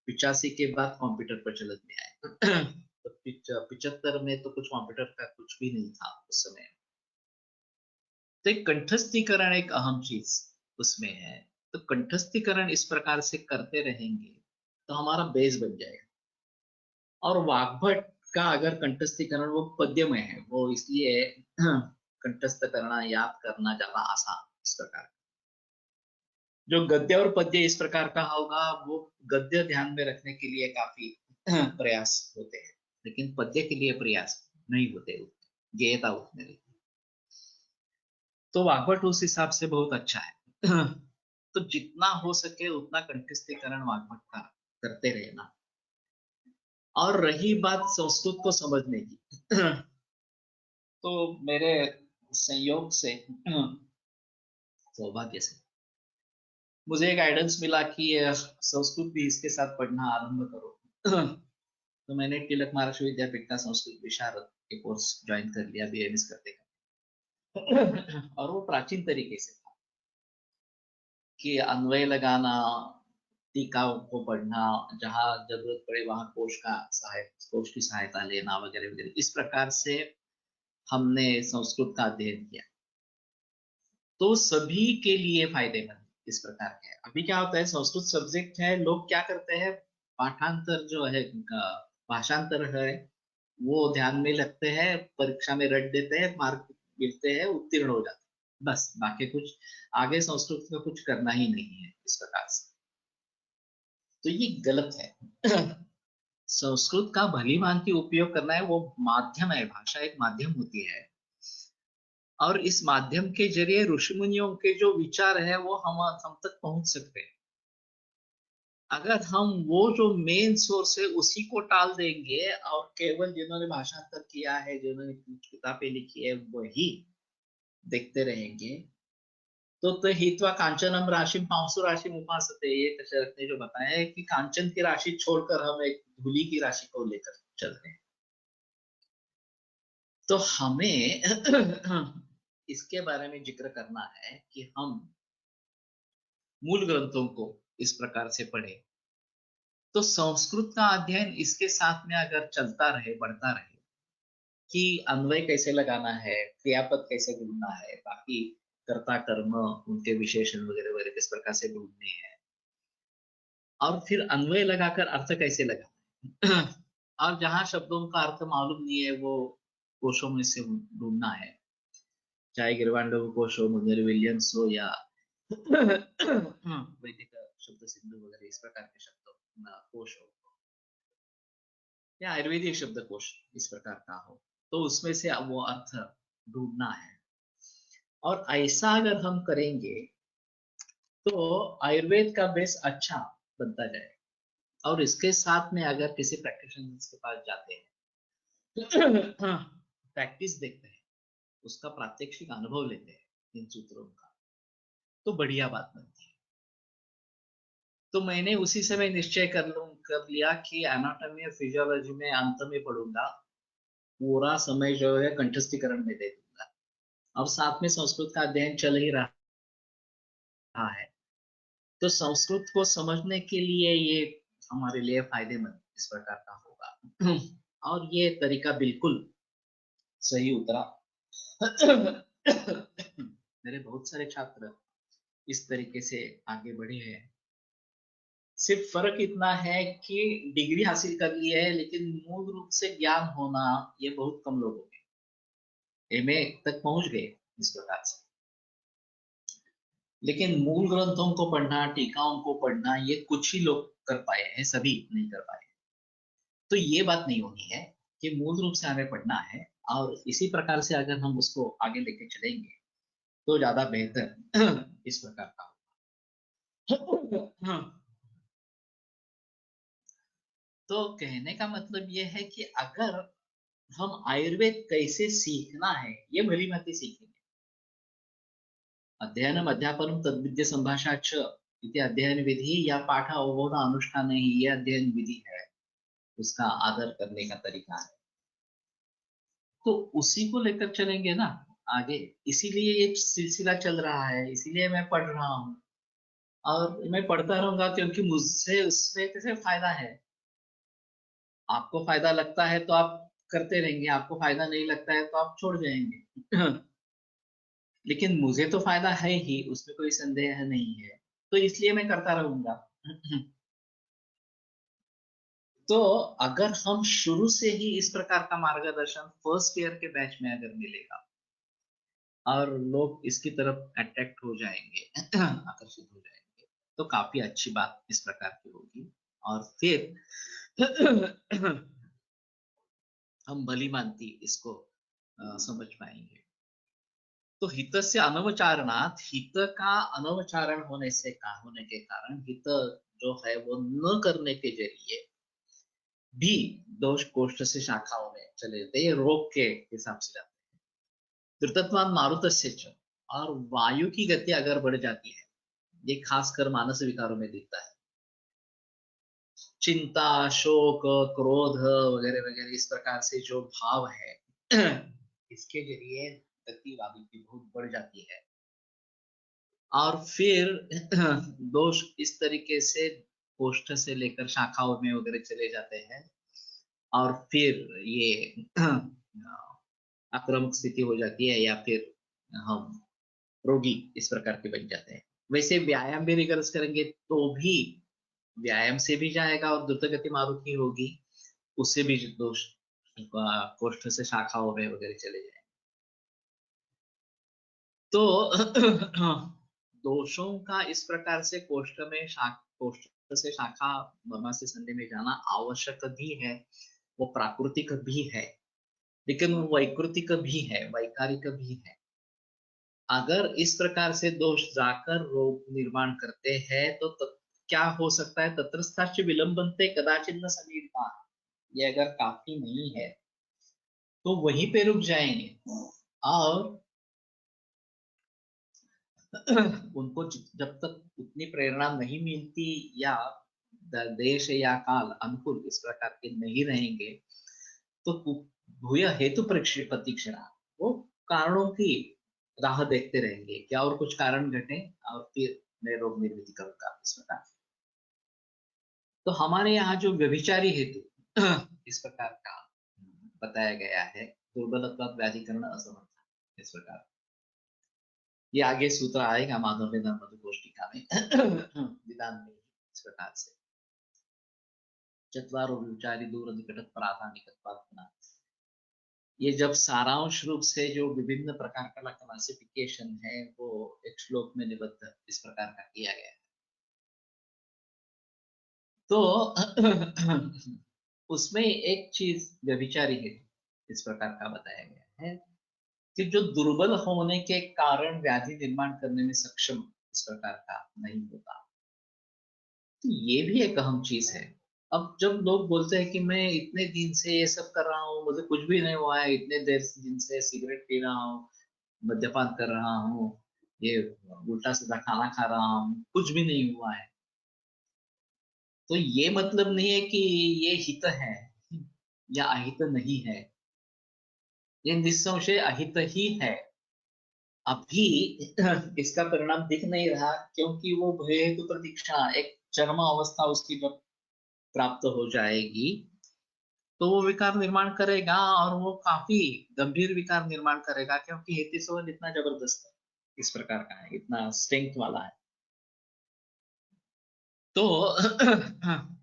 B: 85 के बाद कंप्यूटर प्रचलित में आए तो 75 में तो कुछ कंप्यूटर का कुछ भी नहीं था उस समय। तो एक कंठस्थीकरण एक अहम चीज उसमें है। तो कंठस्थीकरण इस प्रकार से करते रहेंगे तो हमारा बेस बन जाएगा। और वाग्भट का अगर कंठस्थीकरण वो पद्य में है, वो इसलिए कंठस्थ करना, याद करना ज्यादा आसान इस प्रकार। जो गद्य और पद्य इस प्रकार का होगा वो गद्य ध्यान में रखने के लिए काफी प्रयास होते हैं, लेकिन पद्य के लिए प्रयास नहीं होते, गेयता उतने रहती। तो वाग्भट उस हिसाब से बहुत अच्छा है तो जितना हो सके उतना कंठस्थीकरण वाग्भट का करते रहना। और रही बात संस्कृत को समझने की तो मेरे संयोग से सौभाग्य से मुझे गाइडेंस मिला कि संस्कृत भी इसके साथ पढ़ना आरंभ करो तो मैंने तिलक महाराष्ट्र विद्यापीठ का संस्कृत विशारद के कोर्स ज्वाइन कर लिया बीएमएस करते और वो प्राचीन तरीके से था कि अन्वय लगाना, टीकाओं को पढ़ना, जहाँ जरूरत पड़े वहां कोश की सहायता लेना वगैरह वगैरह, इस प्रकार से हमने संस्कृत का अध्ययन किया। तो सभी के लिए फायदेमंद इस प्रकार के है। अभी क्या होता है, संस्कृत सब्जेक्ट है, लोग क्या करते हैं, पाठांतर जो है भाषांतर है वो ध्यान में लगते हैं, परीक्षा में रट देते हैं, मार्क मिलते हैं, उत्तीर्ण हो जाते हैं, बस बाकी कुछ आगे संस्कृत का कुछ करना ही नहीं है इस प्रकार से। तो ये गलत है। संस्कृत का भली भांति उपयोग करना है, वो माध्यम है, भाषा एक माध्यम होती है, और इस माध्यम के जरिए ऋषि मुनियों के जो विचार है वो हम तक पहुंच सकते हैं। अगर हम वो जो मेन सोर्स है उसी को टाल देंगे और केवल जिन्होंने भाषांतर किया है, जिन्होंने किताबें लिखी है वही देखते रहेंगे, तो हित्वा कांचनम राशिम पांसु राशिम उपासते, ये दशरथ ने जो बताया है कि कांचन की राशि छोड़कर हम एक धूली की राशि को लेकर चल रहे हैं। तो हमें इसके बारे में जिक्र करना है कि हम मूल ग्रंथों को इस प्रकार से पढ़े, तो संस्कृत का अध्ययन इसके साथ में अगर चलता रहे, बढ़ता रहे, कि अन्वय कैसे लगाना है, क्रियापद कैसे ढूंढना है, बाकी कर्ता कर्म उनके विशेषण वगैरह वगैरह किस प्रकार से ढूंढने हैं, और फिर अन्वय लगाकर अर्थ कैसे लगाना है, और जहां शब्दों का अर्थ मालूम नहीं है वो कोशों में से ढूंढना है, चाहे गिरवांडव कोश हो, मुंदरी विलियम्स हो, या वैदिक शब्द सिंधु वगैरह इस प्रकार के शब्द कोश हो, या आयुर्वेदिक शब्दकोश इस प्रकार का हो, तो उसमें से अब वो अर्थ ढूंढना है। और ऐसा अगर हम करेंगे तो आयुर्वेद का बेस अच्छा बनता जाए, और इसके साथ में अगर किसी प्रैक्टिशनर के पास जाते हैं, प्रैक्टिस देखते हैं, उसका प्रात्यक्षिक अनुभव लेते हैं इन सूत्रों का, तो बढ़िया बात बनती है। तो मैंने उसी समय निश्चय कर लिया कि एनाटॉमी और फिजियोलॉजी में अंत में पढ़ूंगा, पूरा समय जो है कंठस्थीकरण में दे दूंगा। अब साथ में संस्कृत का अध्ययन चल ही रहा है, तो संस्कृत को समझने के लिए ये हमारे लिए फायदेमंद इस प्रकार का होगा। और ये तरीका बिल्कुल सही उतरा। मेरे बहुत सारे छात्र इस तरीके से आगे बढ़े हैं। सिर्फ फर्क इतना है कि डिग्री हासिल कर ली है, लेकिन मूल रूप से ज्ञान होना ये बहुत कम लोगों में, एमए तक पहुंच गए इस प्रकार से, लेकिन मूल ग्रंथों को पढ़ना, टीकाओं को पढ़ना, ये कुछ ही लोग कर पाए हैं, सभी नहीं कर पाए। तो ये बात नहीं होनी है कि मूल रूप से हमें पढ़ना है, और इसी प्रकार से अगर हम उसको आगे लेके चलेंगे तो ज्यादा बेहतर इस प्रकार का होगा। तो कहने का मतलब ये है कि अगर हम आयुर्वेद कैसे सीखना है ये भली भांति सीखेंगे, अध्ययनम अध्यापनम तद्विद्य संभाषा च इति अध्ययन विधि, या पाठ अवबोध अनुष्ठान ही ये अध्ययन विधि है, उसका आदर करने का तरीका है। तो उसी को लेकर चलेंगे ना आगे, इसीलिए ये सिलसिला चल रहा है, इसीलिए मैं पढ़ रहा हूँ, और मैं पढ़ता रहूंगा क्योंकि मुझसे उससे कैसे फायदा है। आपको फायदा लगता है तो आप करते रहेंगे, आपको फायदा नहीं लगता है तो आप छोड़ जाएंगे। लेकिन मुझे तो फायदा है ही, उसमें कोई संदेह नहीं है, तो इसलिए मैं करता रहूंगा। तो अगर हम शुरू से ही इस प्रकार का मार्गदर्शन फर्स्ट ईयर के बैच में अगर मिलेगा, और लोग इसकी तरफ अट्रैक्ट हो जाएंगे, आकर्षित हो जाएंगे, तो काफी अच्छी बात इस प्रकार की होगी, और फिर हम भली मानती इसको समझ पाएंगे। तो हित से अनवचारणात, हित का अनवचारण होने के कारण हित जो है वो न करने के जरिए भी दोष कोष्ठ से शाखाओं में चले जाते हैं, ये रोग के हिसाब से जाते हैं। धृतत्वान मारुतस्य च, और वायु की गति अगर बढ़ जाती है, ये खासकर मानस विकारों में दिखता है, चिंता, शोक, क्रोध वगैरह वगैरह इस प्रकार से जो भाव है, इसके जरिए गति वायु की बहुत बढ़ जाती है, और फिर दोष इस तरीके से कोष्ठ से लेकर शाखाओं में वगैरह चले जाते हैं और फिर ये आक्रामक स्थिति हो जाती है या फिर हम रोगी इस प्रकार के बन जाते हैं। वैसे व्यायाम भी रिगर्स करेंगे तो भी व्यायाम से भी जाएगा और द्रुतगति मारुति होगी, उससे भी दोष कोष्ठ से शाखाओं में वगैरह चले जाए। तो दोषों का इस प्रकार से कोष्ठ से शाखा बर्मा से संधि में जाना आवश्यक भी है, वो प्राकृतिक भी है, लेकिन वो वैकृतिक भी है, वैकारिक भी है। अगर इस प्रकार से दोष जाकर रोग निर्माण करते हैं तो क्या हो सकता है, तत्रस्थाश्च विलंबन्ते कदाचित् न समीरता, ये अगर काफी नहीं है तो वहीं पे रुक जाएंगे और उनको जब तक उतनी प्रेरणा नहीं मिलती या देश या काल अनुकूल इस प्रकार के नहीं रहेंगे तो भूय हेतु प्रतीक्षणा, वो कारणों की राह देखते रहेंगे, क्या और कुछ कारण घटे और फिर मैं रोग निर्मित करूंगा इस प्रकार। तो हमारे यहाँ जो व्यभिचारी हेतु इस प्रकार का बताया गया है, दुर्बलत्वात् व्याधिकरण असमर्थ इस प्रकार, ये आगे सूत्र आएगा माधव मधुकोष्टिका में विधान में इस प्रकार से चत्वारो व्यभिचारी दूर निकट प्राधानिकत्वात्, ये जब सारांश रूप से जो विभिन्न प्रकार का क्लासिफिकेशन है वो एक श्लोक में निबद्ध इस प्रकार का किया गया है। तो उसमें एक चीज व्यभिचारी है इस प्रकार का बताया गया है कि जो दुर्बल होने के कारण व्याधि निर्माण करने में सक्षम इस प्रकार का नहीं होता, तो ये भी एक अहम चीज है। अब जब लोग बोलते हैं कि मैं इतने दिन से ये सब कर रहा हूँ, मुझे कुछ भी नहीं हुआ है, इतने देर दिन से सिगरेट पी रहा हूँ, मद्यपान कर रहा हूँ, ये उल्टा सीधा खाना खा रहा हूँ, कुछ भी नहीं हुआ है, तो ये मतलब नहीं है कि ये हित है या अहित नहीं है, ये निस्संशय अहित ही है। अभी इसका परिणाम दिख नहीं रहा क्योंकि वो भय हेतु प्रतीक्षा, एक चरम अवस्था उसकी जब प्राप्त हो जाएगी तो वो विकार निर्माण करेगा और वो काफी गंभीर विकार निर्माण करेगा क्योंकि हेतिसवन इतना जबरदस्त है, इस प्रकार का है, इतना स्ट्रेंथ वाला है। तो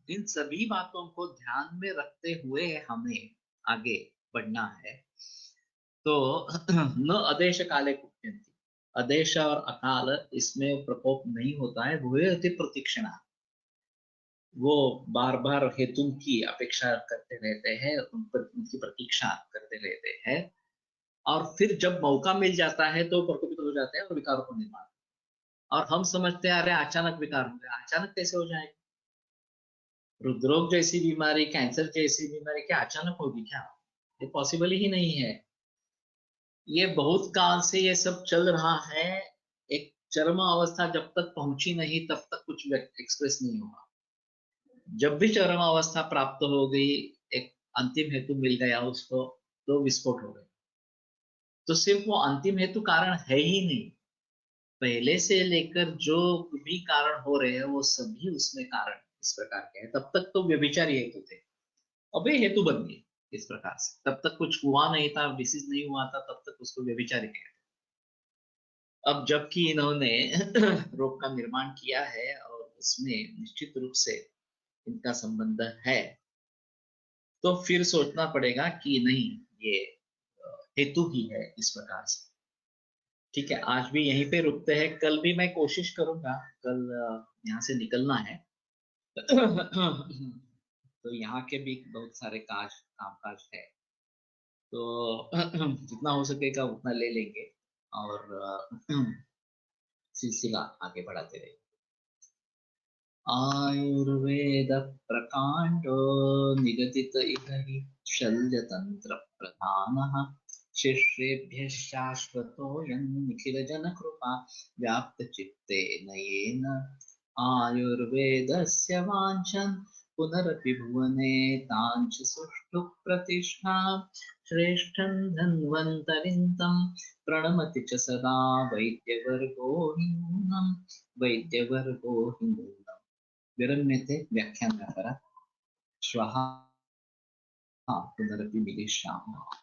B: इन सभी बातों को ध्यान में रखते हुए हमें आगे बढ़ना है। तो न अदेश काले कुप्यन्ति, अदेश और अकाल इसमें प्रकोप नहीं होता है, भूय अति प्रतीक्षणा, वो बार बार हेतु की अपेक्षा करते रहते हैं, उनकी प्रतीक्षा करते रहते हैं और फिर जब मौका मिल जाता है तो प्रकोपित हो जाते हैं और विकारों को निर्माण, और हम समझते हैं अरे अचानक विकार हो गया, अचानक कैसे हो जाएगा, हृदरोग जैसी बीमारी, कैंसर जैसी बीमारी क्या अचानक होगी क्या, ये पॉसिबल ही नहीं है। ये बहुत काल से ये सब चल रहा है, एक चरम अवस्था जब तक पहुंची नहीं तब तक कुछ एक्सप्रेस नहीं होगा, जब भी चरम अवस्था प्राप्त हो गई, एक अंतिम हेतु मिल गया उसको, तो विस्फोट हो गया। तो सिर्फ वो अंतिम हेतु कारण है ही नहीं, पहले से लेकर जो भी कारण हो रहे हैं वो सभी उसमें कारण इस प्रकार के हैं। तब तक तो व्यभिचारी हेतु थे, अब ये हेतु बन गए इस प्रकार से, तब तक कुछ हुआ नहीं था, डिसीज नहीं हुआ था, तब तक उसको व्यभिचारी कहते। अब जबकि इन्होंने रोग का निर्माण किया है और उसमें निश्चित रूप से इनका संबंध है, तो फिर सोचना पड़ेगा कि नहीं, ये हेतु ही है इस प्रकार से। ठीक है, आज भी यहीं पे रुकते हैं, कल भी मैं कोशिश करूंगा, कल यहाँ से निकलना है। तो यहाँ के भी बहुत सारे कामकाज है, तो जितना हो सकेगा उतना ले लेंगे और सिलसिला आगे बढ़ाते रहेंगे। आयुर्वेद प्रकांडो निगदित इह हि शल्यतंत्र प्रधानः, शिष्येभ्यः शाश्वतोऽयं निखिल जन कृपा व्याप्त चित्तेन येन आयुर्वेदस्य वाञ्छन् पुनरपि भुवने ताञ्च सुष्ठु प्रतिष्ठा श्रेष्ठं धन्वन्तरिं तं प्रणमति च सदा वैद्यवर्गो हि नूनम्, वैद्यवर्गो हि नूनम्। विरम्यते व्याख्यानकः श्वः पुनरपि मिलिष्यामः।